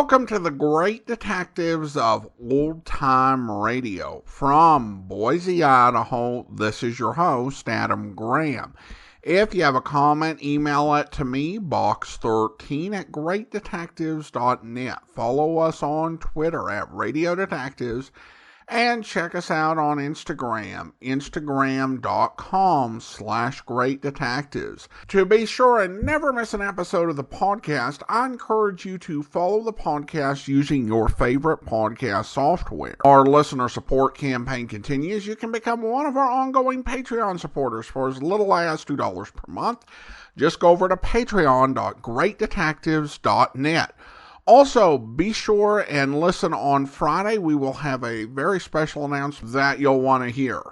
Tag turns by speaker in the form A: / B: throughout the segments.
A: Welcome to the Great Detectives of Old Time Radio. From Boise, Idaho, this is your host, Adam Graham. If you have a comment, email it to me, box13@greatdetectives.net. Follow us on Twitter @Radio Detectives. And check us out on Instagram, instagram.com/Great Detectives. To be sure and never miss an episode of the podcast, I encourage you to follow the podcast using your favorite podcast software. Our listener support campaign continues. You can become one of our ongoing Patreon supporters for as little as $2 per month. Just go over to patreon.greatdetectives.net. Also, be sure and listen on Friday. We will have a very special announcement that you'll want to hear.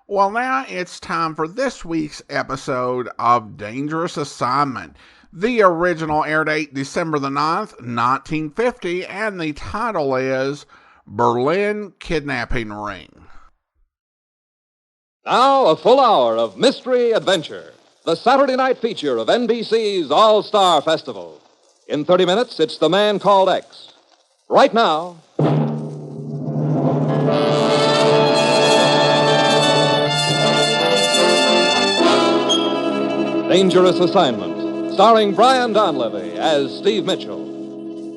A: Well, now it's time for this week's episode of Dangerous Assignment. The original air date, December the 9th, 1950, and the title is Berlin Kidnapping Ring.
B: Now, a full hour of mystery adventure. The Saturday night feature of NBC's All-Star Festival. In 30 minutes, it's The Man Called X. Right now... Dangerous Assignment, starring Brian Donlevy as Steve Mitchell.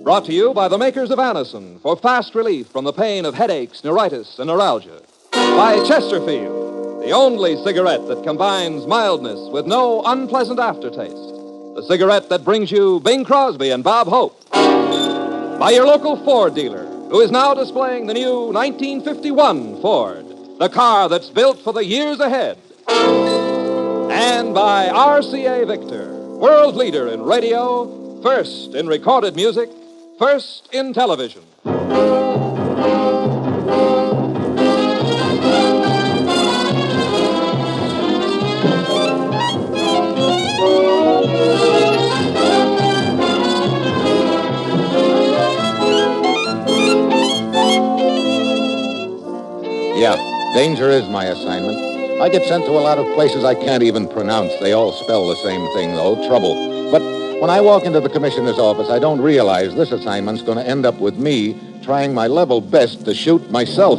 B: Brought to you by the makers of Anacin for fast relief from the pain of headaches, neuritis, and neuralgia. By Chesterfield, the only cigarette that combines mildness with no unpleasant aftertaste. The cigarette that brings you Bing Crosby and Bob Hope. By your local Ford dealer, who is now displaying the new 1951 Ford, the car that's built for the years ahead. And by RCA Victor, world leader in radio, first in recorded music, first in television.
C: Yeah, danger is my assignment. I get sent to a lot of places I can't even pronounce. They all spell the same thing, though, trouble. But when I walk into the commissioner's office, I don't realize this assignment's going to end up with me trying my level best to shoot myself.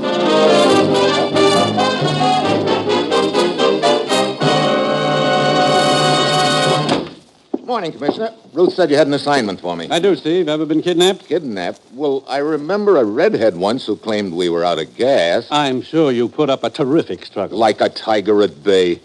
C: Morning, Commissioner. Ruth said you had an assignment for me.
D: I do, Steve. Ever been kidnapped?
C: Kidnapped? Well, I remember a redhead once who claimed we were out of gas.
D: I'm sure you put up a terrific struggle.
C: Like a tiger at bay.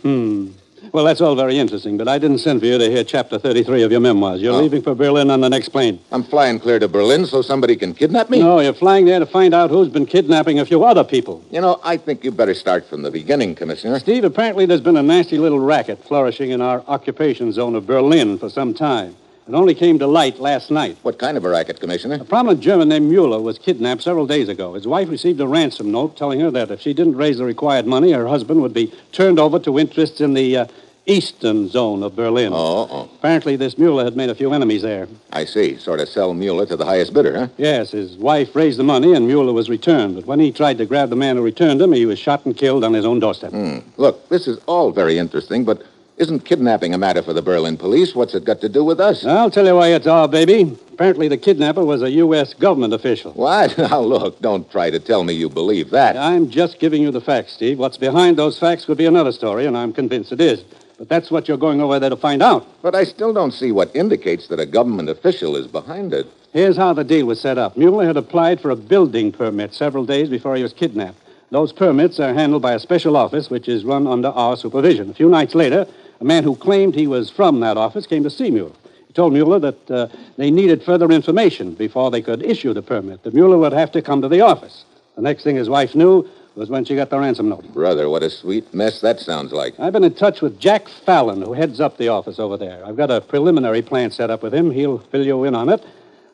D: Well, that's all very interesting, but I didn't send for you to hear Chapter 33 of your memoirs. You're leaving for Berlin on the next plane.
C: I'm flying clear to Berlin so somebody can kidnap me?
D: No, you're flying there to find out who's been kidnapping a few other people.
C: You know, I think you better start from the beginning, Commissioner.
D: Steve, apparently there's been a nasty little racket flourishing in our occupation zone of Berlin for some time. It only came to light last night.
C: What kind of a racket, Commissioner?
D: A prominent German named Mueller was kidnapped several days ago. His wife received a ransom note telling her that if she didn't raise the required money, her husband would be turned over to interests in the Eastern zone of Berlin. Apparently, this Mueller had made a few enemies there.
C: I see. Sort of sell Mueller to the highest bidder, huh?
D: Yes, his wife raised the money and Mueller was returned. But when he tried to grab the man who returned him, he was shot and killed on his own doorstep.
C: Look, this is all very interesting, but isn't kidnapping a matter for the Berlin police? What's it got to do with us?
D: I'll tell you why it's all, baby. Apparently, the kidnapper was a U.S. government official.
C: What? Now, look, don't try to tell me you believe that.
D: I'm just giving you the facts, Steve. What's behind those facts could be another story, and I'm convinced it is. But that's what you're going over there to find out.
C: But I still don't see what indicates that a government official is behind it.
D: Here's how the deal was set up. Mueller had applied for a building permit several days before he was kidnapped. Those permits are handled by a special office, which is run under our supervision. A few nights later, a man who claimed he was from that office came to see Mueller. He told Mueller that they needed further information before they could issue the permit, that Mueller would have to come to the office. The next thing his wife knew was when she got the ransom note.
C: Brother, what a sweet mess that sounds like.
D: I've been in touch with Jack Fallon, who heads up the office over there. I've got a preliminary plan set up with him. He'll fill you in on it.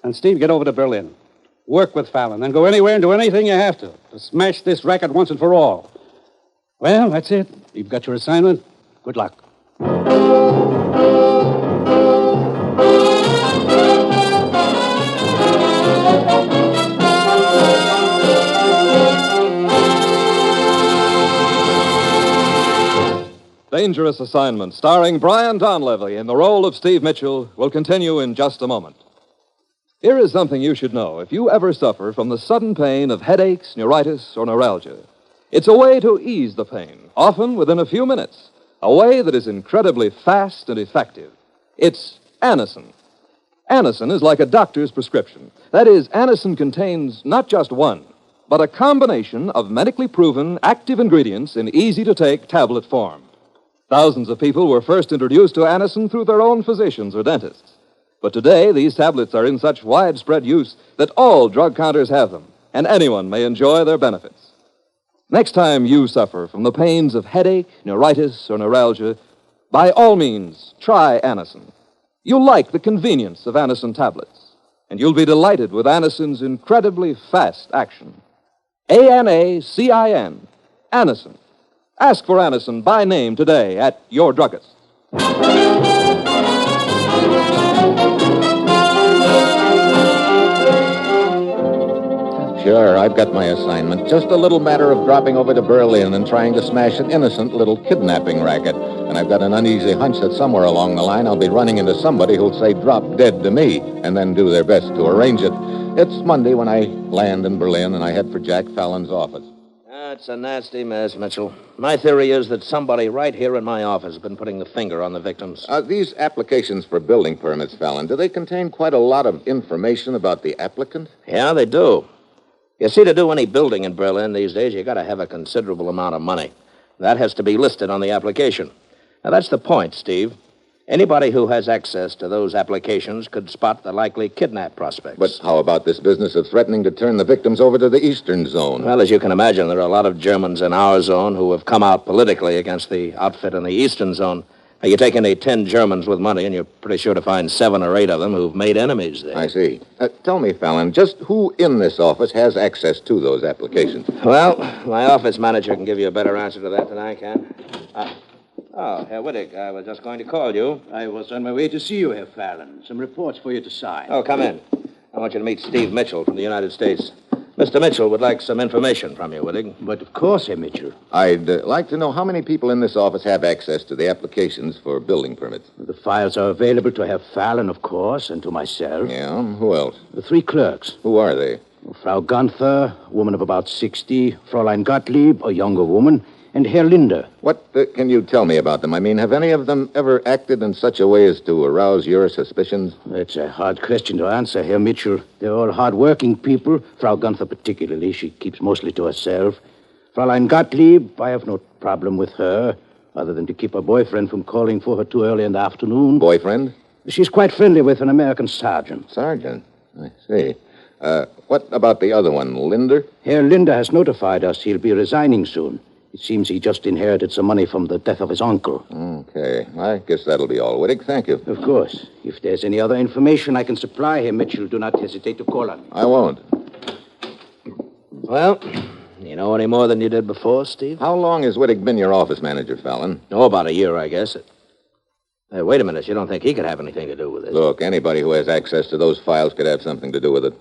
D: And, Steve, get over to Berlin. Work with Fallon, then go anywhere and do anything you have to smash this racket once and for all. Well, that's it. You've got your assignment. Good luck.
B: Dangerous Assignment, starring Brian Donlevy in the role of Steve Mitchell, will continue in just a moment. Here is something you should know if you ever suffer from the sudden pain of headaches, neuritis, or neuralgia. It's a way to ease the pain, often within a few minutes. A way that is incredibly fast and effective. It's Anacin. Anacin is like a doctor's prescription. That is, Anacin contains not just one, but a combination of medically proven active ingredients in easy-to-take tablet form. Thousands of people were first introduced to Anacin through their own physicians or dentists. But today, these tablets are in such widespread use that all drug counters have them, and anyone may enjoy their benefits. Next time you suffer from the pains of headache, neuritis, or neuralgia, by all means, try Anacin. You'll like the convenience of Anacin tablets, and you'll be delighted with Anacin's incredibly fast action. Anacin. Anacin. Ask for Anacin by name today at your druggist.
C: Sure, I've got my assignment. Just a little matter of dropping over to Berlin and trying to smash an innocent little kidnapping racket. And I've got an uneasy hunch that somewhere along the line I'll be running into somebody who'll say drop dead to me and then do their best to arrange it. It's Monday when I land in Berlin and I head for Jack Fallon's office.
E: It's a nasty mess, Mitchell. My theory is that somebody right here in my office has been putting the finger on the victims.
C: These applications for building permits, Fallon, do they contain quite a lot of information about the applicant?
E: Yeah, they do. You see, to do any building in Berlin these days, you got to have a considerable amount of money. That has to be listed on the application. Now, that's the point, Steve. Anybody who has access to those applications could spot the likely kidnap prospects.
C: But how about this business of threatening to turn the victims over to the Eastern Zone?
E: Well, as you can imagine, there are a lot of Germans in our zone who have come out politically against the outfit in the Eastern Zone. Now, you take any 10 Germans with money, and you're pretty sure to find 7 or 8 of them who've made enemies there.
C: I see. Tell me, Fallon, just who in this office has access to those applications?
E: Well, my office manager can give you a better answer to that than I can. Herr Wittig, I was just going to call you.
F: I was on my way to see you, Herr Fallon. Some reports for you to sign.
E: Oh, come in. I want you to meet Steve Mitchell from the United States. Mr. Mitchell would like some information from you, Wittig.
F: But of course, Herr Mitchell.
C: I'd like to know how many people in this office have access to the applications for building permits.
F: The files are available to Herr Fallon, of course, and to myself.
C: Yeah, who else?
F: The 3 clerks.
C: Who are they?
F: Frau Gunther, a woman of about 60, Fräulein Gottlieb, a younger woman, and Herr Linder.
C: What can you tell me about them? I mean, have any of them ever acted in such a way as to arouse your suspicions?
F: It's a hard question to answer, Herr Mitchell. They're all hard-working people. Frau Gunther particularly. She keeps mostly to herself. Fräulein Gottlieb, I have no problem with her, other than to keep her boyfriend from calling for her too early in the afternoon.
C: Boyfriend?
F: She's quite friendly with an American sergeant.
C: Sergeant? I see. What about the other one, Linder?
F: Herr Linder has notified us he'll be resigning soon. It seems he just inherited some money from the death of his uncle.
C: Okay. I guess that'll be all, Wittig. Thank you.
F: Of course. If there's any other information I can supply, Herr Mitchell, do not hesitate to call on me.
C: I won't.
E: Well, you know any more than you did before, Steve?
C: How long has Wittig been your office manager, Fallon?
E: Oh, about a year, I guess. Hey, wait a minute. You don't think he could have anything to do with this?
C: Look, anybody who has access to those files could have something to do with it.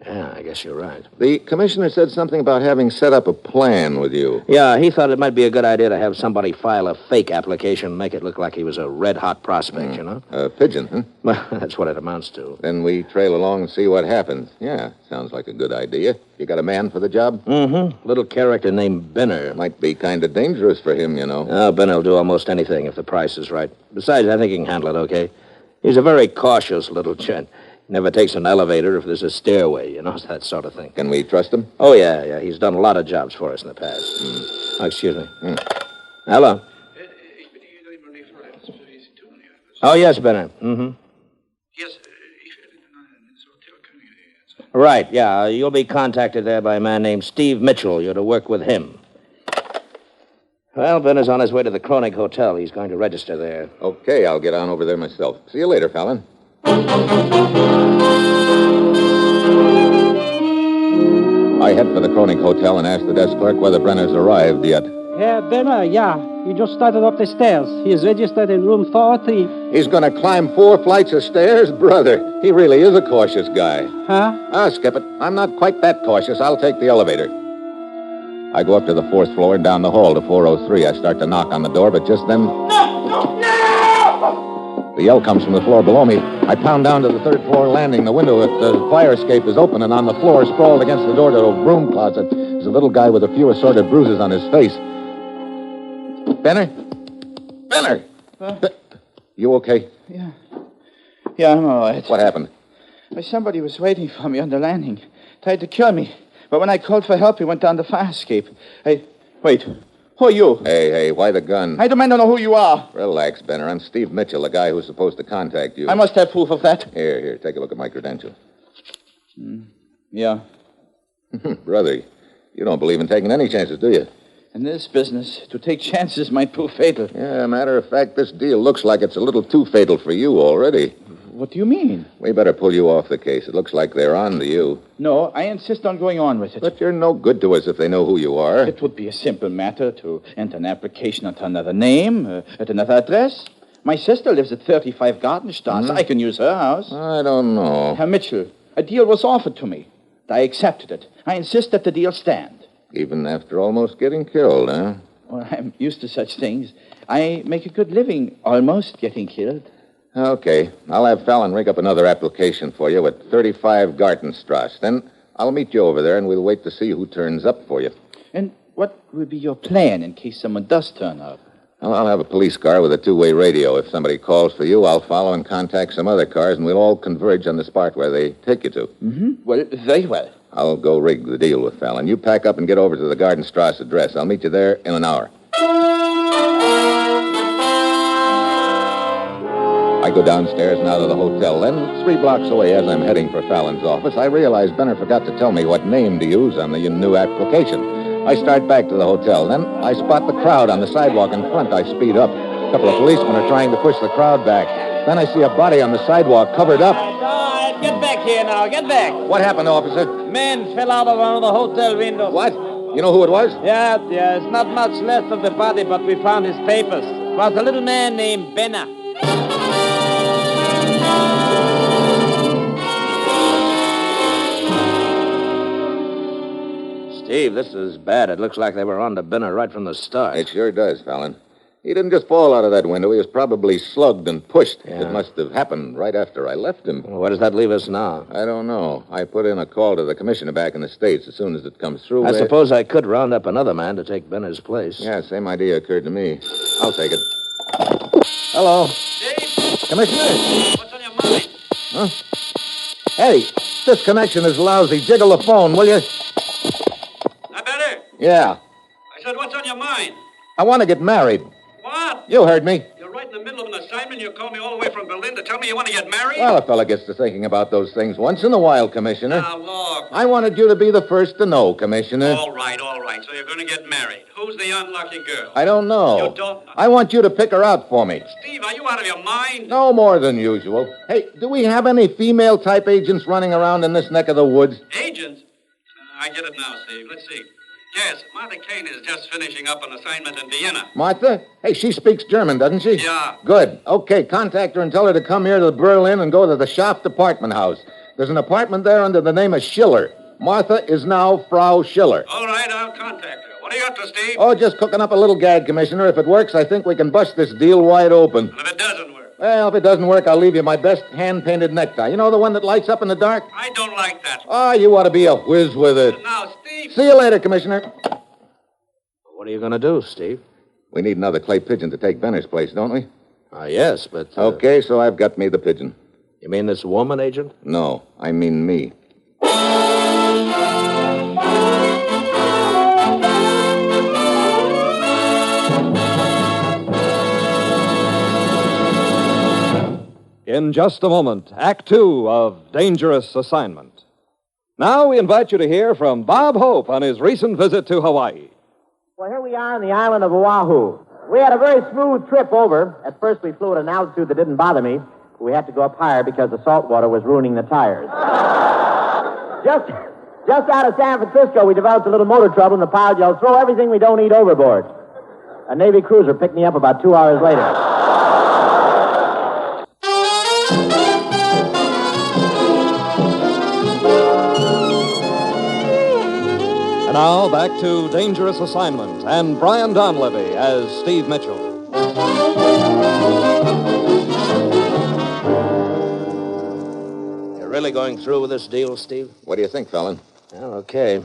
E: Yeah, I guess you're right.
C: The commissioner said something about having set up a plan with you.
E: Yeah, he thought it might be a good idea to have somebody file a fake application, make it look like he was a red-hot prospect, you know?
C: A pigeon, huh?
E: Well, that's what it amounts to.
C: Then we trail along and see what happens. Yeah, sounds like a good idea. You got a man for the job?
E: Mm-hmm. Little character named Benner.
C: Might be kind of dangerous for him, you know.
E: Oh, Benner will do almost anything if the price is right. Besides, I think he can handle it okay. He's a very cautious little gent. Never takes an elevator if there's a stairway, you know, that sort of thing.
C: Can we trust him?
E: Oh, yeah. He's done a lot of jobs for us in the past. Oh, excuse me. Hello? Oh, yes, Bennett. Mm-hmm.
G: Yes,
E: Right, yeah. You'll be contacted there by a man named Steve Mitchell. You're to work with him. Well, Benner's on his way to the Kronig Hotel. He's going to register there.
C: Okay, I'll get on over there myself. See you later, Fallon. I head for the Kronig Hotel and ask the desk clerk whether Brenner's arrived yet.
H: Herr Benner, yeah. He just started up the stairs. He is registered in room 403.
C: He's going to climb 4 flights of stairs? Brother, he really is a cautious guy.
H: Huh?
C: Skip it. I'm not quite that cautious. I'll take the elevator. I go up to the 4th floor and down the hall to 403. I start to knock on the door, but just then... No! The yell comes from the floor below me. I pound down to the third-floor landing. The window at the fire escape is open, and on the floor, sprawled against the door to a broom closet, is a little guy with a few assorted bruises on his face. Benner? Benner! You okay?
G: Yeah, I'm all right.
C: What happened?
G: Somebody was waiting for me on the landing. Tried to kill me. But when I called for help, he went down the fire escape. Wait. Who are you?
C: Hey, why the gun?
G: I demand to know who you are.
C: Relax, Benner. I'm Steve Mitchell, the guy who's supposed to contact you.
G: I must have proof of that.
C: Here, take a look at my credentials.
G: Yeah.
C: Brother, you don't believe in taking any chances, do you?
G: In this business, to take chances might prove fatal.
C: Yeah, matter of fact, this deal looks like it's a little too fatal for you already.
G: What do you mean?
C: We better pull you off the case. It looks like they're on to you.
G: No, I insist on going on with it.
C: But you're no good to us if they know who you are.
G: It would be a simple matter to enter an application at another name, at another address. My sister lives at 35 Gartenstrasse. I can use her house.
C: I don't know.
G: Herr Mitchell, a deal was offered to me. I accepted it. I insist that the deal stand.
C: Even after almost getting killed, huh?
G: Well, I'm used to such things. I make a good living almost getting killed.
C: Okay. I'll have Fallon rig up another application for you at 35 Gartenstrasse. Then I'll meet you over there, and we'll wait to see who turns up for you.
G: And what will be your plan in case someone does turn up?
C: Well, I'll have a police car with a two-way radio. If somebody calls for you, I'll follow and contact some other cars, and we'll all converge on the spot where they take you to.
G: Well, very well.
C: I'll go rig the deal with Fallon. You pack up and get over to the Gartenstrasse address. I'll meet you there in an hour. I go downstairs now to the hotel. Then, 3 blocks away as I'm heading for Fallon's office, I realize Benner forgot to tell me what name to use on the new application. I start back to the hotel. Then I spot the crowd on the sidewalk in front. I speed up. A couple of policemen are trying to push the crowd back. Then I see a body on the sidewalk covered up.
H: Get back here now, get back.
C: What happened, officer?
H: Man fell out of one of the hotel windows.
C: What? You know who it was?
H: Yeah, it's not much left of the body, but we found his papers. It was a little man named Benner.
E: Steve, this is bad. It looks like they were on to Benner right from the start.
C: It sure does, Fallon. He didn't just fall out of that window. He was probably slugged and pushed.
E: Yeah.
C: It must have happened right after I left him.
E: Well, where does that leave us now?
C: I don't know. I put in a call to the commissioner back in the States as soon as it comes through.
E: I suppose I could round up another man to take Benner's place.
C: Yeah, same idea occurred to me. I'll take it.
E: Hello.
I: Steve,
C: Commissioner?
I: what's on your mind?
C: Huh? Hey, this connection is lousy. Jiggle the phone, will you?
I: I better.
C: Yeah.
I: I said, what's on your mind?
C: I want to get married.
I: What?
C: You heard me.
I: You're right in the middle of an assignment. You call me all the way from Berlin to tell me you want to get married?
C: Well, a fella gets to thinking about those things once in a while, Commissioner.
I: Now, look.
C: I wanted you to be the first to know, Commissioner.
I: All right. So you're going to get married. Who's the unlucky girl?
C: I don't know.
I: You don't know?
C: I want you to pick her out for me.
I: Steve, are you out of your mind?
C: No more than usual. Hey, do we have any female-type agents running around in this neck of the woods?
I: Agents? I get it now, Steve. Let's see. Yes, Martha Kane is just finishing up an assignment in Vienna.
C: Martha? Hey, she speaks German, doesn't she?
I: Yeah.
C: Good. Okay, contact her and tell her to come here to Berlin and go to the Schaft apartment house. There's an apartment there under the name of Schiller. Martha is now Frau Schiller.
I: All right, I'll contact her. What do you got to, Steve?
C: Oh, just cooking up a little gag, Commissioner. If it works, I think we can bust this deal wide open.
I: And if it doesn't work?
C: Well, if it doesn't work, I'll leave you my best hand-painted necktie. You know, the one that lights up in the dark?
I: I don't like that.
C: Oh, you ought to be a whiz with it.
I: Now, Steve...
C: See you later, Commissioner.
E: What are you going to do, Steve?
C: We need another clay pigeon to take Benner's place, don't we?
E: Yes, but...
C: Okay, so I've got me the pigeon.
E: You mean this woman, Agent?
C: No, I mean me.
B: In just a moment, Act 2 of Dangerous Assignment. Now we invite you to hear from Bob Hope on his recent visit to Hawaii.
J: Well, here we are on the island of Oahu. We had a very smooth trip over. At first, we flew at an altitude that didn't bother me. We had to go up higher because the salt water was ruining the tires. Just out of San Francisco, we developed a little motor trouble, and the pilot yelled, "Throw everything we don't eat overboard." A Navy cruiser picked me up about 2 hours later.
B: And now, back to Dangerous Assignment and Brian Donlevy as Steve Mitchell.
E: really going through with this deal, Steve?
C: What do you think, Fallon?
E: Well, okay.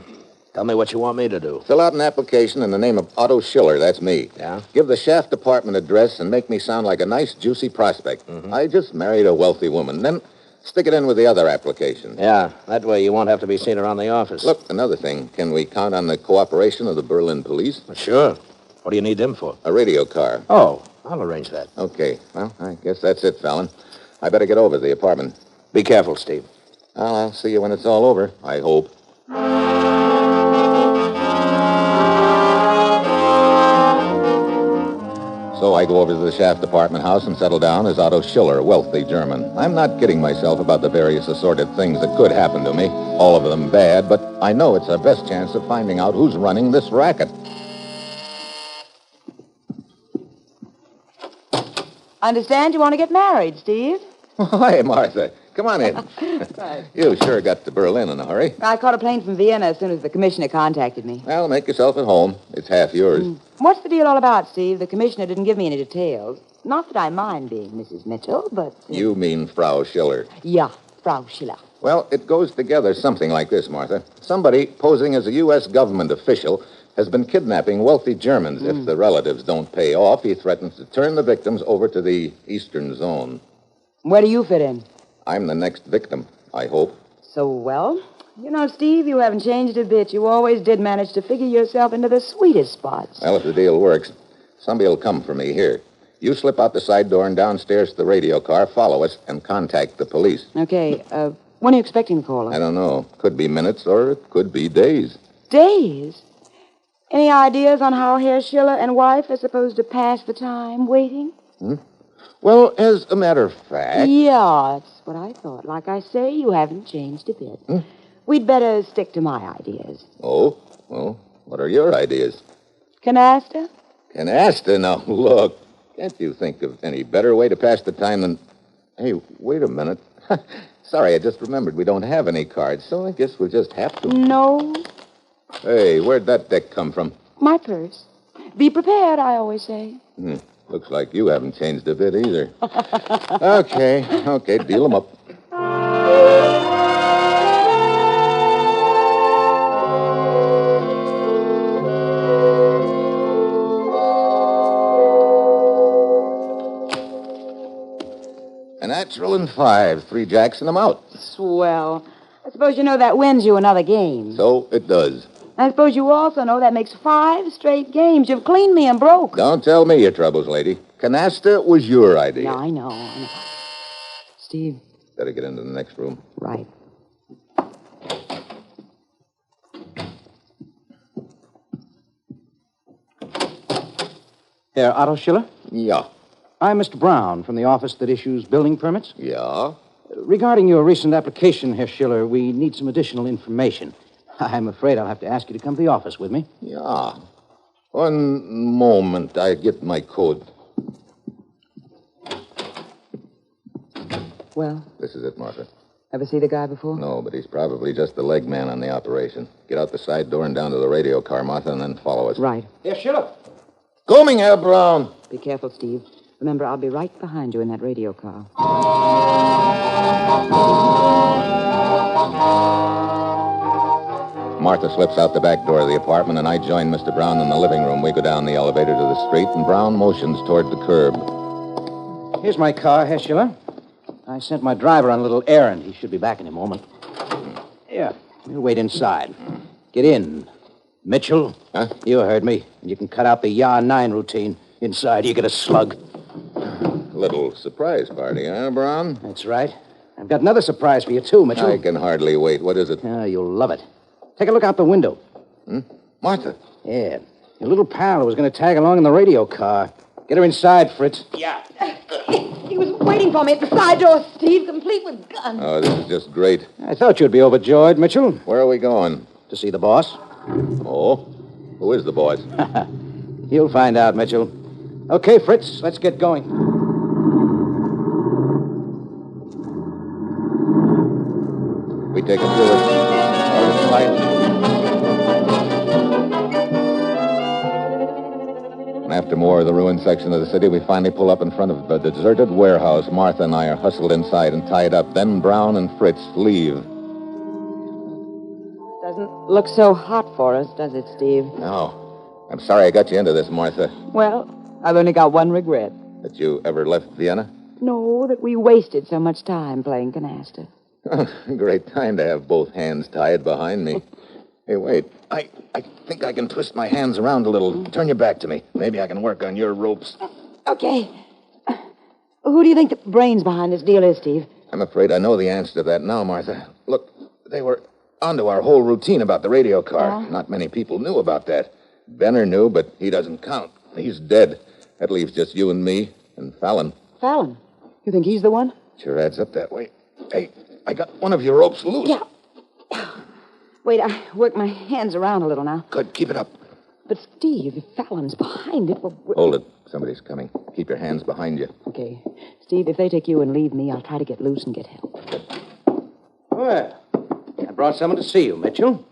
E: Tell me what you want me to do.
C: Fill out an application in the name of Otto Schiller. That's me.
E: Yeah?
C: Give the Shaft Department address and make me sound like a nice, juicy prospect. I just married a wealthy woman. Then stick it in with the other application.
E: Yeah, that way you won't have to be seen around the office.
C: Look, another thing. Can we count on the cooperation of the Berlin police?
E: Sure. What do you need them for?
C: A radio car.
E: Oh, I'll arrange that.
C: Okay. Well, I guess that's it, Fallon. I better get over to the apartment.
E: Be careful, Steve.
C: Well, I'll see you when it's all over, I hope. So I go over to the Shaft apartment house and settle down as Otto Schiller, wealthy German. I'm not kidding myself about the various assorted things that could happen to me, all of them bad, but I know it's our best chance of finding out who's running this racket.
K: I understand you want to get married, Steve.
C: Hi, Martha. Come on in.
K: Right.
C: You sure got to Berlin in a hurry.
K: I caught a plane from Vienna as soon as the commissioner contacted me.
C: Well, make yourself at home. It's half yours.
K: What's the deal all about, Steve? The commissioner didn't give me any details. Not that I mind being Mrs. Mitchell, but...
C: You mean Frau Schiller.
K: Yeah, Frau Schiller.
C: Well, it goes together something like this, Martha. Somebody posing as a U.S. government official has been kidnapping wealthy Germans. If the relatives don't pay off, he threatens to turn the victims over to the Eastern Zone.
K: Where do you fit in?
C: I'm the next victim, I hope.
K: So, well, you know, Steve, you haven't changed a bit. You always did manage to figure yourself into the sweetest spots.
C: Well, if the deal works, somebody will come for me here. You slip out the side door and downstairs to the radio car, follow us, and contact the police.
K: Okay, when are you expecting the caller?
C: I don't know. Could be minutes or it could be days.
K: Days? Any ideas on how Herr Schiller and wife are supposed to pass the time waiting?
C: Well, as a matter of fact...
K: Yeah, that's what I thought. Like I say, you haven't changed a bit. We'd better stick to my ideas.
C: Oh? Well, what are your ideas?
K: Canasta?
C: Canasta? Now, look. Can't you think of any better way to pass the time than... Hey, wait a minute. Sorry, I just remembered we don't have any cards, so I guess we'll just have to...
K: No.
C: Hey, where'd that deck come from?
K: My purse. Be prepared, I always say.
C: Looks like you haven't changed a bit either. Okay, deal them up. A natural and 5. 3 jacks and I'm out.
K: Swell. I suppose you know that wins you another game.
C: So it does.
K: I suppose you also know that makes 5 straight games. You've cleaned me and broke.
C: Don't tell me your troubles, lady. Canasta was your idea.
K: Yeah, I know. Steve.
C: Better get into the next room.
K: Right.
D: Herr Otto Schiller?
C: Yeah.
D: I'm Mr. Brown from the office that issues building permits.
C: Yeah?
D: Regarding your recent application, Herr Schiller, we need some additional information. I'm afraid I'll have to ask you to come to the office with me.
C: Yeah. 1 moment. I get my code.
K: Well,
C: This is it, Martha.
K: ever see the guy before?
C: No, but he's probably just the leg man on the operation. Get out the side door and down to the radio car, Martha, and then follow us.
K: Right.
D: Herr Schiller.
C: Coming, Herr Brown.
K: Be careful, Steve. Remember, I'll be right behind you in that radio car.
C: Martha slips out the back door of the apartment, and I join Mr. Brown in the living room. We go down the elevator to the street, and Brown motions toward the curb.
D: Here's my car, Herr Schiller. I sent my driver on a little errand. He should be back in a moment. Here, we'll wait inside. Get in. Mitchell,
C: Huh?
D: You heard me. You can cut out the Ya 9 routine. Inside, you get a slug.
C: Little surprise party, huh, Brown?
D: That's right. I've got another surprise for you, too, Mitchell.
C: I can hardly wait. What is it?
D: You'll love it. Take a look out the window.
C: Martha.
D: Yeah. Your little pal who was going to tag along in the radio car. Get her inside, Fritz.
K: Yeah. He was waiting for me at the side door, Steve, complete with guns.
C: Oh, this is just great.
D: I thought you'd be overjoyed, Mitchell.
C: Where are we going?
D: To see the boss.
C: Oh? Who is the boss?
D: You'll find out, Mitchell. Okay, Fritz, let's get going.
C: We take a tour. And after more of the ruined section of the city, we finally pull up in front of a deserted warehouse. Martha and I are hustled inside and tied up. Then Brown and Fritz leave.
K: Doesn't look so hot for us, does it, Steve?
C: No. I'm sorry I got you into this, Martha.
K: Well, I've only got one regret.
C: That you ever left Vienna?
K: No, that we wasted so much time playing canasta.
C: Great time to have both hands tied behind me. Hey, wait. I think I can twist my hands around a little. Turn your back to me. Maybe I can work on your ropes.
K: Okay. Who do you think the brains behind this deal is, Steve?
C: I'm afraid I know the answer to that now, Martha. Look, they were onto our whole routine about the radio car. Not many people knew about that. Benner knew, but he doesn't count. He's dead. That leaves just you and me and Fallon.
K: Fallon? You think he's the one?
C: Sure adds up that way. Hey, I got one of your ropes loose.
K: Yeah. Wait, I work my hands around a little now.
C: Good, keep it up.
K: But, Steve, if Fallon's behind it...
C: Hold it. Somebody's coming. Keep your hands behind you.
K: Okay. Steve, if they take you and leave me, I'll try to get loose and get help.
F: Well, I brought someone to see you, Mitchell.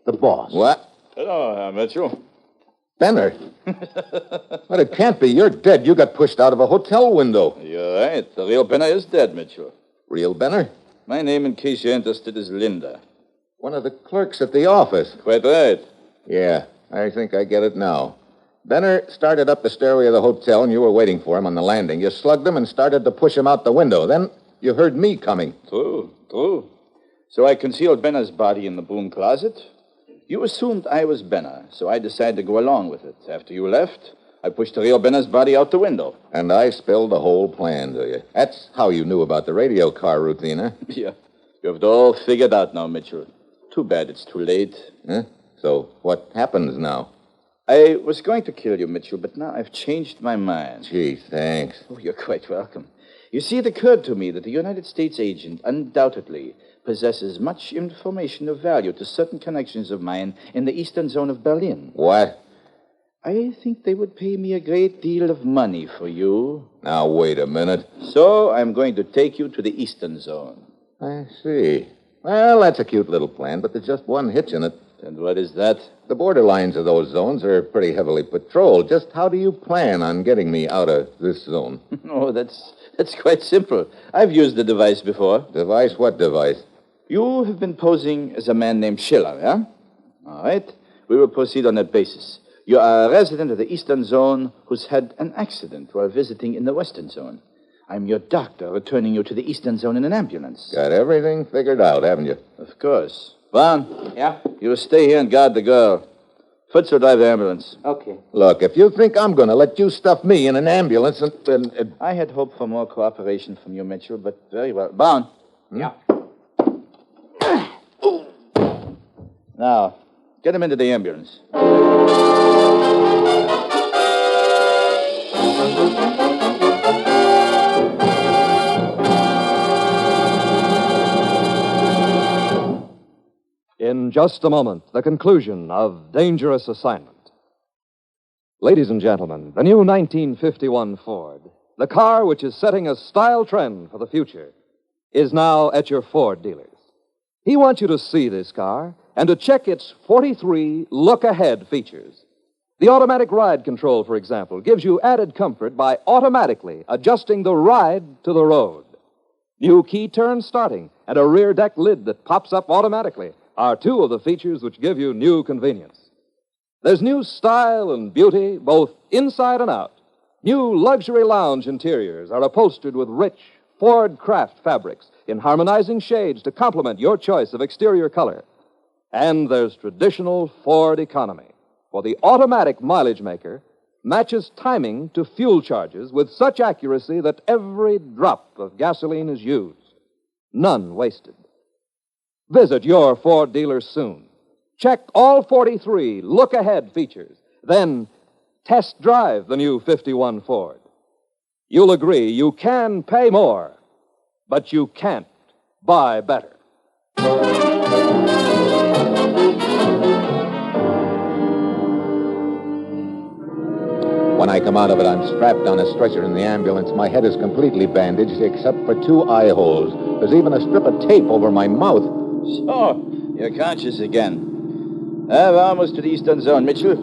F: The boss.
C: What?
G: Hello, Mitchell.
C: Benner. But it can't be. You're dead. You got pushed out of a hotel window.
G: You're right. The real Benner is dead, Mitchell.
C: Real Benner?
G: My name, in case you're interested, is Linda.
C: One of the clerks at the office.
G: Quite right.
C: Yeah, I think I get it now. Benner started up the stairway of the hotel, and you were waiting for him on the landing. You slugged him and started to push him out the window. Then you heard me coming.
G: True. So I concealed Benner's body in the broom closet. You assumed I was Benner, so I decided to go along with it. After you left, I pushed the real Benner's body out the window.
C: And I spilled the whole plan to you. That's how you knew about the radio car routine, huh?
G: Yeah. You have it all figured out now, Mitchell. Too bad it's too late.
C: Huh? So what happens now?
G: I was going to kill you, Mitchell, but now I've changed my mind.
C: Gee, thanks.
G: Oh, you're quite welcome. You see, it occurred to me that the United States agent undoubtedly possesses much information of value to certain connections of mine in the eastern zone of Berlin.
C: What?
G: I think they would pay me a great deal of money for you.
C: Now, wait a minute.
G: So I'm going to take you to the eastern zone.
C: I see. Well, that's a cute little plan, but there's just one hitch in it.
G: And what is that?
C: The borderlines of those zones are pretty heavily patrolled. Just how do you plan on getting me out of this zone?
G: Oh, that's quite simple. I've used the device before.
C: Device? What device?
G: You have been posing as a man named Schiller, yeah? All right. We will proceed on that basis. You are a resident of the eastern zone who's had an accident while visiting in the western zone. I'm your doctor returning you to the eastern zone in an ambulance.
C: Got everything figured out, haven't you?
G: Of course. Vaughn?
H: Yeah?
G: You stay here and guard the girl. Fritz will drive the ambulance.
H: Okay.
C: Look, if you think I'm going to let you stuff me in an ambulance and...
G: I had hoped for more cooperation from you, Mitchell, but very well. Vaughn?
H: Yeah.
G: Now, get him into the ambulance.
B: In just a moment, the conclusion of Dangerous Assignment. Ladies and gentlemen, the new 1951 Ford, the car which is setting a style trend for the future, is now at your Ford dealers. He wants you to see this car and to check its 43 look-ahead features. The automatic ride control, for example, gives you added comfort by automatically adjusting the ride to the road. New key turn starting and a rear deck lid that pops up automatically are two of the features which give you new convenience. There's new style and beauty both inside and out. New luxury lounge interiors are upholstered with rich Ford craft fabrics in harmonizing shades to complement your choice of exterior color. And there's traditional Ford economy, for the automatic mileage maker matches timing to fuel charges with such accuracy that every drop of gasoline is used, none wasted. Visit your Ford dealer soon. Check all 43 look-ahead features. Then test drive the new 51 Ford. You'll agree you can pay more, but you can't buy better.
C: When I come out of it, I'm strapped on a stretcher in the ambulance. My head is completely bandaged except for 2 eye holes. There's even a strip of tape over my mouth.
G: So, you're conscious again. We're almost to the eastern zone, Mitchell.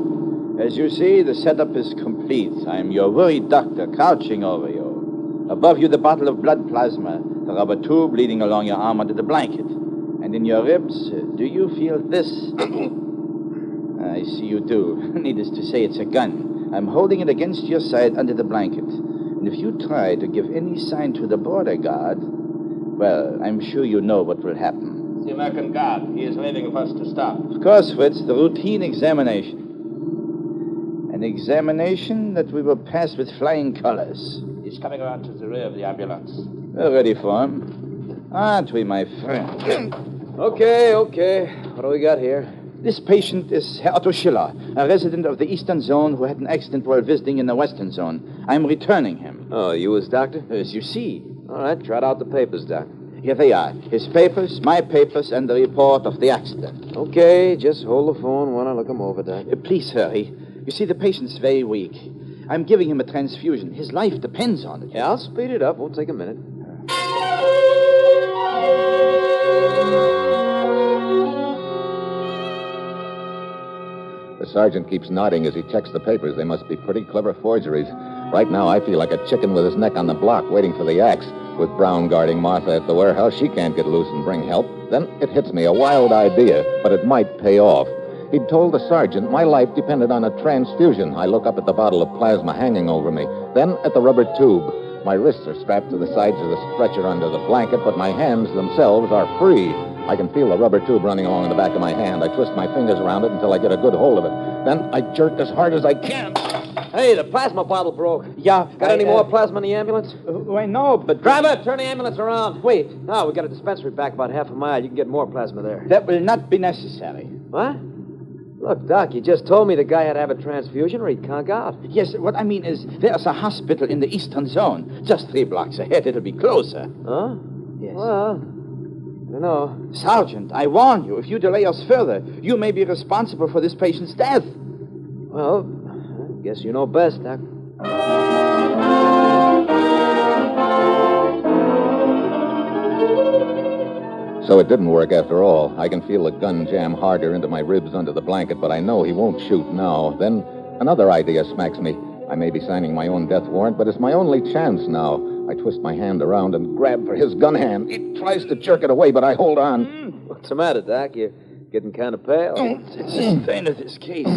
G: As you see, the setup is complete. I'm your worried doctor crouching over you. Above you, the bottle of blood plasma, the rubber tube leading along your arm under the blanket. And in your ribs, do you feel this? I see you do. Needless to say, it's a gun. I'm holding it against your side under the blanket. And if you try to give any sign to the border guard, well, I'm sure you know what will happen.
E: The American guard. He is waving for us to stop.
G: Of course, Fritz, the routine examination. An examination that we will pass with flying colors.
E: He's coming around to the rear of the ambulance.
G: We're ready for him. Aren't we, my friend?
E: Okay. What do we got here?
G: This patient is Herr Otto Schiller, a resident of the Eastern Zone who had an accident while visiting in the Western Zone. I'm returning him.
E: Oh, you his doctor?
G: As you see.
E: All right, trot out the papers, Doc.
G: Here they are. His papers, my papers, and the report of the accident.
E: Okay, just hold the phone while I look him over, Doc.
G: Please hurry. You see, the patient's very weak. I'm giving him a transfusion. His life depends on it.
E: Yeah, I'll speed it up. Won't take a minute.
C: The sergeant keeps nodding as he checks the papers. They must be pretty clever forgeries. Right now, I feel like a chicken with his neck on the block, waiting for the axe. With Brown guarding Martha at the warehouse, she can't get loose and bring help. Then it hits me, a wild idea, but it might pay off. He'd told the sergeant my life depended on a transfusion. I look up at the bottle of plasma hanging over me, then at the rubber tube. My wrists are strapped to the sides of the stretcher under the blanket, but my hands themselves are free. I can feel the rubber tube running along in the back of my hand. I twist my fingers around it until I get a good hold of it. Then I jerk as hard as I can.
E: Hey, the plasma bottle broke.
G: Yeah.
E: Got any more plasma in the ambulance?
G: I know, but...
E: Driver, turn the ambulance around. Wait. No, we got a dispensary back about half a mile. You can get more plasma there.
G: That will not be necessary.
E: What? Look, Doc, you just told me the guy had to have a transfusion or he'd conk out.
G: Yes, what I mean is there's a hospital in the Eastern Zone. Just 3 blocks ahead. It'll be closer.
E: Huh?
G: Yes.
E: Well, I don't know.
G: Sergeant, I warn you, if you delay us further, you may be responsible for this patient's death.
E: Well, I guess you know best, Doc.
C: So it didn't work after all. I can feel the gun jam harder into my ribs under the blanket, but I know he won't shoot now. Then another idea smacks me. I may be signing my own death warrant, but it's my only chance now. I twist my hand around and grab for his gun hand. He tries to jerk it away, but I hold on.
E: What's the matter, Doc? You're getting kind of pale.
G: It's the strain of this case.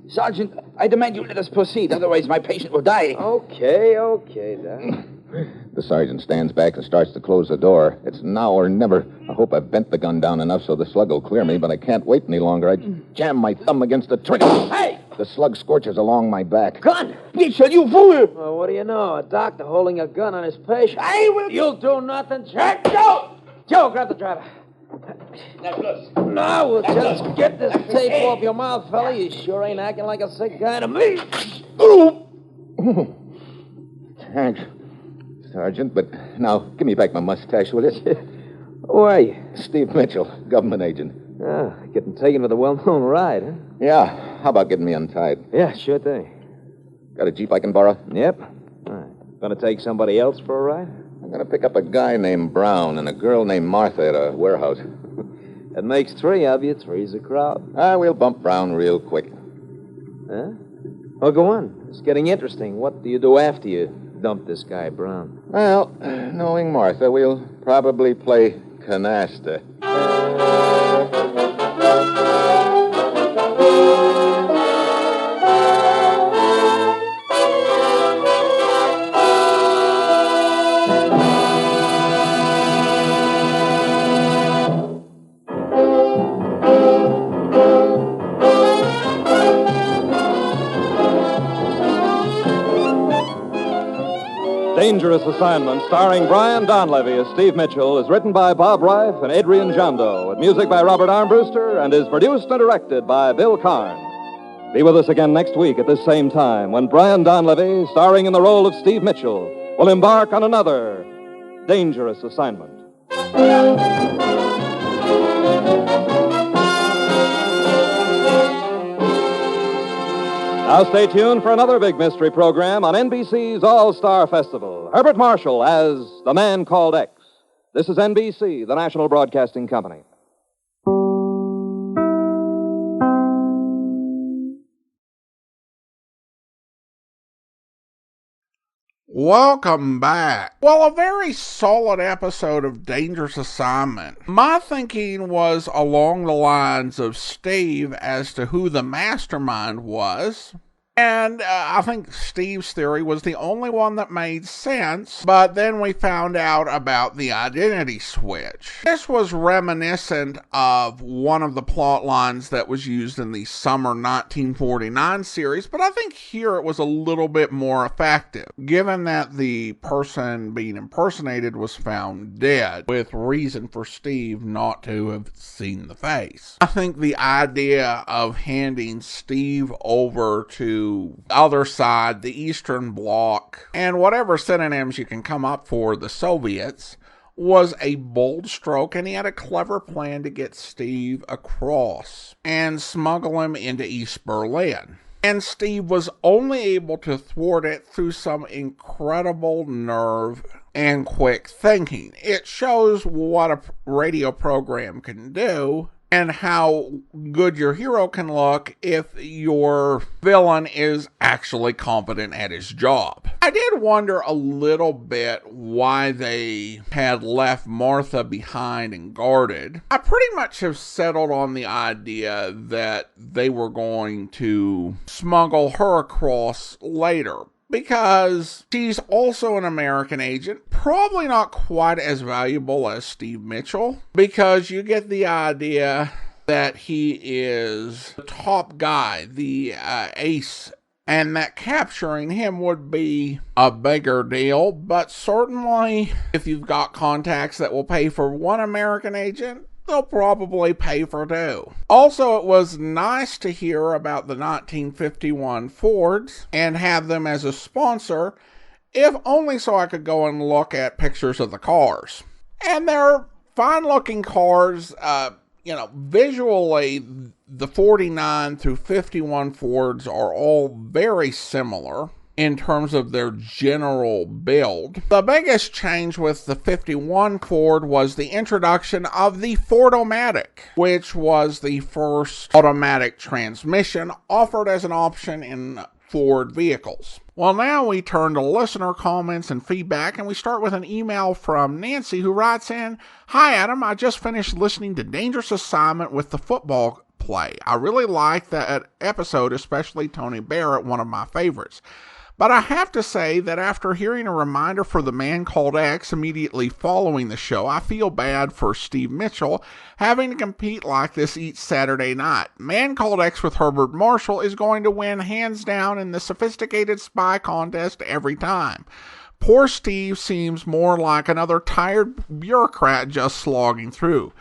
G: Sergeant, I demand you let us proceed, otherwise my patient will die.
E: Okay, Doc.
C: The sergeant stands back and starts to close the door. It's now or never. I hope I've bent the gun down enough so the slug will clear me, but I can't wait any longer. I jam my thumb against the trigger.
G: Hey!
C: The slug scorches along my back.
G: Gun! Mitchell, you fool!
E: Well, what do you know? A doctor holding a gun on his patient.
G: I will...
E: You'll do nothing, Jack.
G: Go!
E: Joe, grab the driver.
G: Now, close.
E: No, we'll just get this tape off your mouth, fella. You sure ain't acting like a sick guy to me.
C: Thanks, Sergeant, but now give me back my mustache, will you?
E: Who are you?
C: Steve Mitchell, government agent.
E: Ah, getting taken with a well-known ride, huh?
C: Yeah, how about getting me untied?
E: Yeah, sure thing.
C: Got a Jeep I can borrow?
E: Yep. All right. Gonna take somebody else for a ride?
C: I'm going to pick up a guy named Brown and a girl named Martha at a warehouse.
E: That makes 3 of you. 3's a crowd.
C: We'll bump Brown real quick.
E: Huh? Well, go on. It's getting interesting. What do you do after you dump this guy, Brown?
C: Well, knowing Martha, we'll probably play canasta.
B: Dangerous Assignment, starring Brian Donlevy as Steve Mitchell, is written by Bob Reif and Adrian Jondo, with music by Robert Armbruster, and is produced and directed by Bill Karn. Be with us again next week at this same time when Brian Donlevy, starring in the role of Steve Mitchell, will embark on another Dangerous Assignment. Now stay tuned for another big mystery program on NBC's All-Star Festival. Herbert Marshall as The Man Called X. This is NBC, the national broadcasting company.
A: Welcome back. Well, a very solid episode of Dangerous Assignment. My thinking was along the lines of Steve as to who the mastermind was. And I think Steve's theory was the only one that made sense, but then we found out about the identity switch. This was reminiscent of one of the plot lines that was used in the summer 1949 series, but I think here it was a little bit more effective, given that the person being impersonated was found dead, with reason for Steve not to have seen the face. I think the idea of handing Steve over to other side, the Eastern Bloc, and whatever synonyms you can come up for the Soviets, was a bold stroke, and he had a clever plan to get Steve across and smuggle him into East Berlin. And Steve was only able to thwart it through some incredible nerve and quick thinking. It shows what a radio program can do, and how good your hero can look if your villain is actually competent at his job. I did wonder a little bit why they had left Martha behind and guarded. I pretty much have settled on the idea that they were going to smuggle her across later, because she's also an American agent, probably not quite as valuable as Steve Mitchell, because you get the idea that he is the top guy, the ace, and that capturing him would be a bigger deal. But certainly, if you've got contacts that will pay for one American agent, they'll probably pay for two. Also, it was nice to hear about the 1951 Fords and have them as a sponsor, if only so I could go and look at pictures of the cars. And they're fine-looking cars. Visually, the 49 through 51 Fords are all very similar in terms of their general build. The biggest change with the 51 Ford was the introduction of the Ford-O-Matic, which was the first automatic transmission offered as an option in Ford vehicles. Well, now we turn to listener comments and feedback, and we start with an email from Nancy, who writes in, "Hi Adam, I just finished listening to Dangerous Assignment with the football play. I really liked that episode, especially Tony Barrett, one of my favorites. But I have to say that after hearing a reminder for the Man Called X immediately following the show, I feel bad for Steve Mitchell having to compete like this each Saturday night. Man Called X with Herbert Marshall is going to win hands down in the sophisticated spy contest every time. Poor Steve seems more like another tired bureaucrat just slogging through.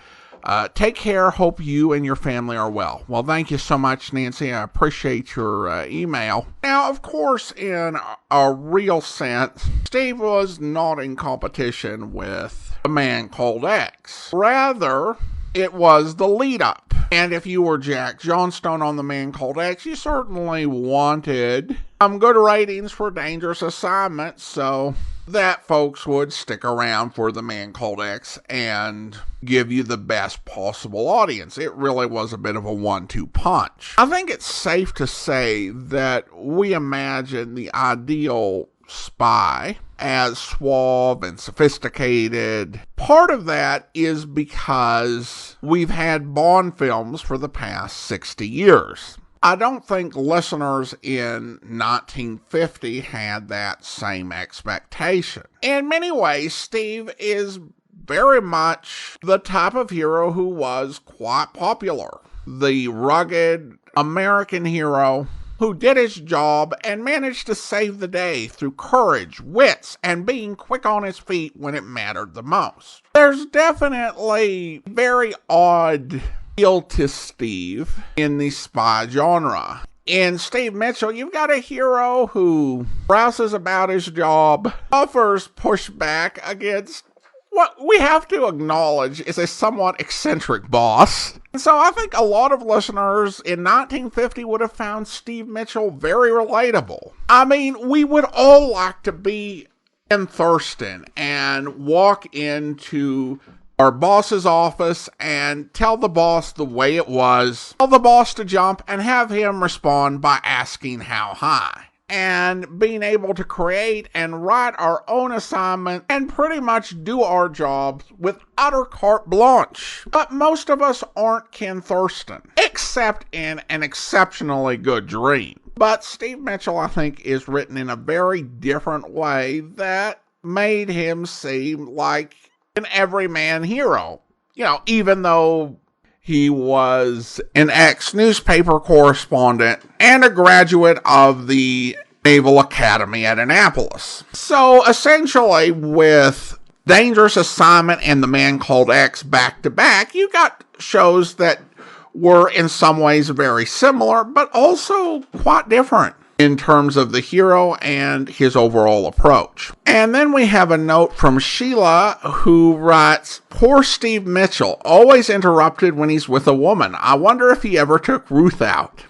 A: Take care. Hope you and your family are well." Well, thank you so much, Nancy. I appreciate your email. Now, of course, in a real sense, Steve was not in competition with a Man Called X. Rather, it was the lead-up. And if you were Jack Johnstone on the Man Called X, you certainly wanted some good ratings for Dangerous Assignment, so that folks would stick around for the Man Called X and give you the best possible audience. It really was a bit of a 1-2 punch. I think it's safe to say that we imagine the ideal spy as suave and sophisticated. Part of that is because we've had Bond films for the past 60 years. I don't think listeners in 1950 had that same expectation. In many ways, Steve is very much the type of hero who was quite popular. The rugged American hero who did his job and managed to save the day through courage, wits, and being quick on his feet when it mattered the most. There's definitely very odd feel to Steve in the spy genre. In Steve Mitchell, you've got a hero who rouses about his job, offers pushback against what we have to acknowledge is a somewhat eccentric boss. And so I think a lot of listeners in 1950 would have found Steve Mitchell very relatable. I mean, we would all like to be in Thurston and walk into our boss's office and tell the boss the way it was, tell the boss to jump, and have him respond by asking how high. and being able to create and write our own assignment and pretty much do our jobs with utter carte blanche. But most of us aren't Ken Thurston, except in an exceptionally good dream. But Steve Mitchell, I think, is written in a very different way that made him seem like an everyman hero. You know, even though he was an ex-newspaper correspondent and a graduate of the Naval Academy at Annapolis. So essentially, with Dangerous Assignment and The Man Called X back to back, you got shows that were in some ways very similar, but also quite different in terms of the hero and his overall approach. And then we have a note from Sheila, who writes, "Poor Steve Mitchell, always interrupted when he's with a woman. I wonder if he ever took Ruth out.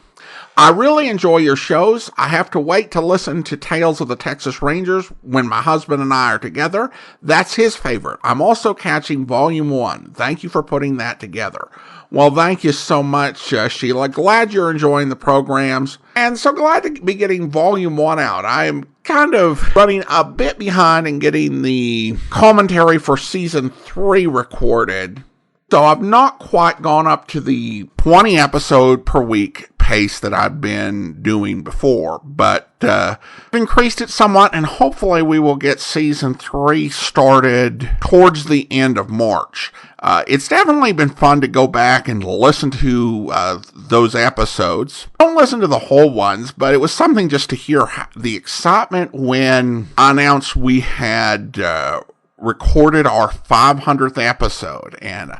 A: I really enjoy your shows. I have to wait to listen to Tales of the Texas Rangers when my husband and I are together. That's his favorite. I'm also catching Volume 1. Thank you for putting that together." Well, thank you so much, Sheila. Glad you're enjoying the programs, and so glad to be getting Volume 1 out. I am kind of running a bit behind in getting the commentary for Season 3 recorded, so I've not quite gone up to the 20 episode per week pace that I've been doing before, but increased it somewhat, and hopefully we will get Season 3 started towards the end of March. It's definitely been fun to go back and listen to those episodes. Don't listen to the whole ones, but it was something just to hear the excitement when I announced we had recorded our 500th episode, and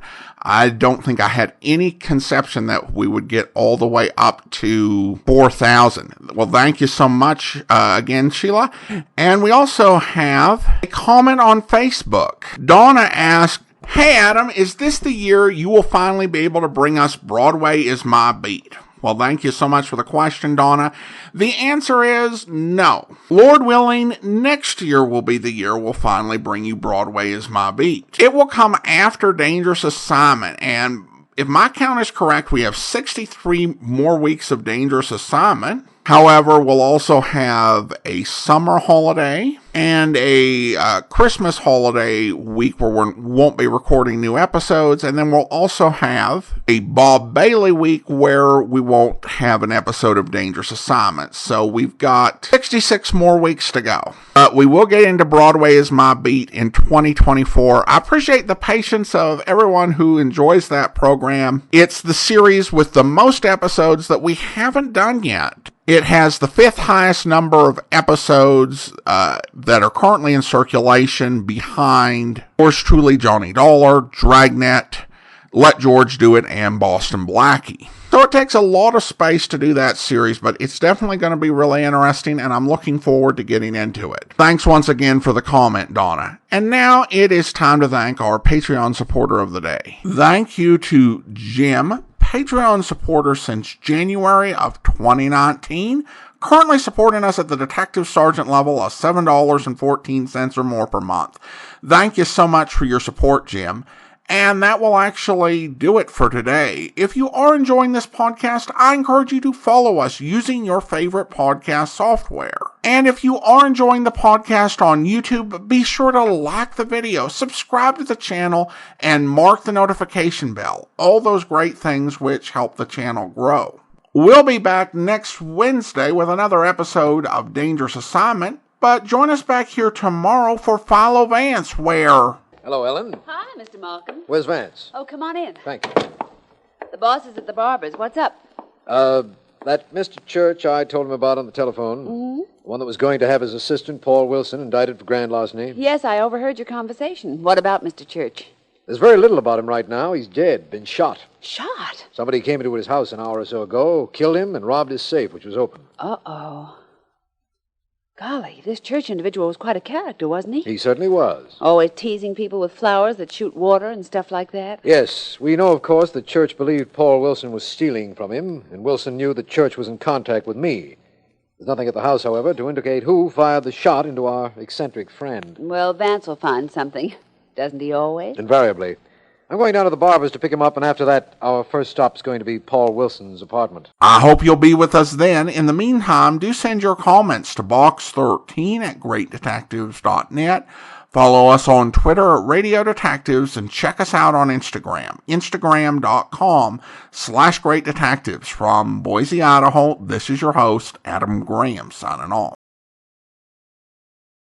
A: I don't think I had any conception that we would get all the way up to 4,000. Well, thank you so much again, Sheila. And we also have a comment on Facebook. Donna asked, "Hey, Adam, is this the year you will finally be able to bring us Broadway Is My Beat?" Well, thank you so much for the question, Donna. The answer is no. Lord willing, next year will be the year we'll finally bring you Broadway Is My Beat. It will come after Dangerous Assignment, and if my count is correct, we have 63 more weeks of Dangerous Assignment. However, we'll also have a summer holiday and a Christmas holiday week where we won't be recording new episodes. And then we'll also have a Bob Bailey week where we won't have an episode of Dangerous Assignment. So we've got 66 more weeks to go. But we will get into Broadway Is My Beat in 2024. I appreciate the patience of everyone who enjoys that program. It's the series with the most episodes that we haven't done yet. It has the 5th highest number of episodes that are currently in circulation behind yours truly, Johnny Dollar, Dragnet, Let George Do It, and Boston Blackie. So it takes a lot of space to do that series, but it's definitely going to be really interesting, and I'm looking forward to getting into it. Thanks once again for the comment, Donna. And now it is time to thank our Patreon supporter of the day. Thank you to Jim, Patreon supporter since January of 2019, currently supporting us at the Detective Sergeant level of $7.14 or more per month. Thank you so much for your support, Jim. And that will actually do it for today. If you are enjoying this podcast, I encourage you to follow us using your favorite podcast software. And if you are enjoying the podcast on YouTube, be sure to like the video, subscribe to the channel, and mark the notification bell. All those great things which help the channel grow. We'll be back next Wednesday with another episode of Dangerous Assignment, but join us back here tomorrow for Philo Vance, where...
L: Hello, Ellen.
M: Hi, Mr. Malcolm.
L: Where's Vance?
M: Oh, come on in.
L: Thank you.
M: The boss is at the barber's. What's up?
L: That Mr. Church I told him about on the telephone.
M: Mm-hmm.
L: The one that was going to have his assistant, Paul Wilson, indicted for grand larceny.
M: Yes, I overheard your conversation. What about Mr. Church?
L: There's very little about him right now. He's dead, been shot.
M: Shot?
L: Somebody came into his house an hour or so ago, killed him, and robbed his safe, which was open.
M: Uh-oh. Golly, this Church individual was quite a character, wasn't he?
L: He certainly was.
M: Always teasing people with flowers that shoot water and stuff like that?
L: Yes, we know, of course, that Church believed Paul Wilson was stealing from him, and Wilson knew that Church was in contact with me. There's nothing at the house, however, to indicate who fired the shot into our eccentric friend.
M: Well, Vance will find something. Doesn't he always?
L: Invariably. I'm going down to the barber's to pick him up, and after that, our first stop is going to be Paul Wilson's apartment.
A: I hope you'll be with us then. In the meantime, do send your comments to box13@greatdetectives.net. Follow us on Twitter at Radio Detectives and check us out on Instagram, instagram.com/greatdetectives. From Boise, Idaho, this is your host, Adam Graham, signing off.